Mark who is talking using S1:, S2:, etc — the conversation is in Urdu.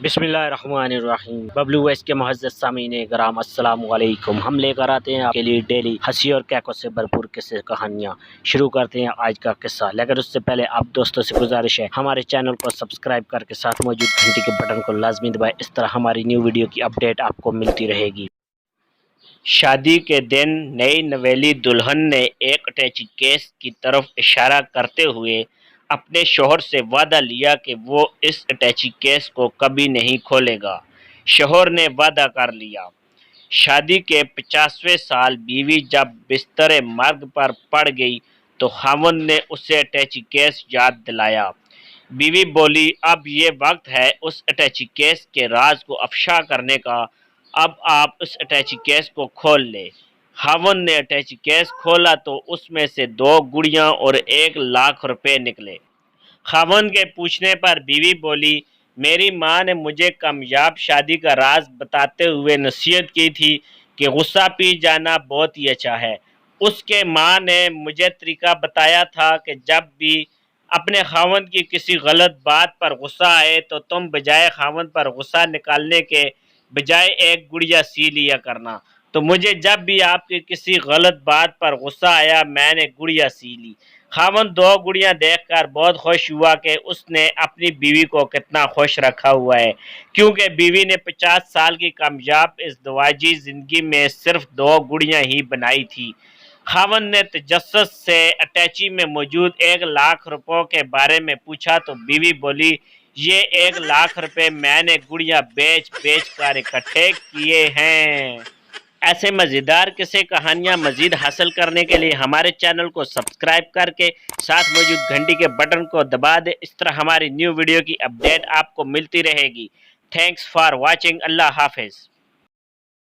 S1: بسم اللہ الرحمن الرحیم۔ ببلو ویس کے معزز سامعین کرام السلام علیکم۔ ہم لے کر آتے ہیں آپ کے لیے ڈیلی ہنسی اور کیکوں سے بھرپور قصے کہانیاں۔ شروع کرتے ہیں آج کا قصہ، لیکن اس سے پہلے آپ دوستوں سے گزارش ہے ہمارے چینل کو سبسکرائب کر کے ساتھ موجود گھنٹی کے بٹن کو لازمی دبائیں، اس طرح ہماری نیو ویڈیو کی اپڈیٹ آپ کو ملتی رہے گی۔ شادی کے دن نئی نویلی دلہن نے ایک اٹیچی کیس کی طرف اشارہ کرتے ہوئے اپنے شوہر سے وعدہ لیا کہ وہ اس اٹیچی کیس کو کبھی نہیں کھولے گا۔ شوہر نے وعدہ کر لیا۔ شادی کے 50ویں سال بیوی جب بستر مرگ پر پڑ گئی تو خاوند نے اسے اٹیچی کیس یاد دلایا۔ بیوی بولی، اب یہ وقت ہے اس اٹیچی کیس کے راز کو افشا کرنے کا، اب آپ اس اٹیچی کیس کو کھول لیں۔ خاوند نے اٹیچی کیس کھولا تو اس میں سے 2 گڑیاں اور 1,00,000 روپے نکلے۔ خاوند کے پوچھنے پر بیوی بولی، میری ماں نے مجھے کامیاب شادی کا راز بتاتے ہوئے نصیحت کی تھی کہ غصہ پی جانا بہت ہی اچھا ہے۔ اس کے ماں نے مجھے طریقہ بتایا تھا کہ جب بھی اپنے خاوند کی کسی غلط بات پر غصہ آئے تو تم بجائے خاوند پر غصہ نکالنے کے بجائے 1 گڑیا سی لیا کرنا۔ تو مجھے جب بھی آپ کی کسی غلط بات پر غصہ آیا میں نے گڑیا سی لی۔ خاوند 2 گڑیاں دیکھ کر بہت خوش ہوا کہ اس نے اپنی بیوی کو کتنا خوش رکھا ہوا ہے، کیونکہ بیوی نے 50 سال کی کامیاب ازدواجی زندگی میں صرف 2 گڑیاں ہی بنائی تھی۔ خاوند نے تجسس سے اٹیچی میں موجود 1,00,000 روپوں کے بارے میں پوچھا تو بیوی بولی، یہ 1,00,000 روپے میں نے گڑیاں بیچ کر اکٹھے کیے ہیں۔ ایسے مزیدار قصے کہانیاں مزید حاصل کرنے کے لیے ہمارے چینل کو سبسکرائب کر کے ساتھ موجود گھنٹی کے بٹن کو دبا دیں، اس طرح ہماری نیو ویڈیو کی اپڈیٹ آپ کو ملتی رہے گی۔ Thanks for watching. اللہ حافظ۔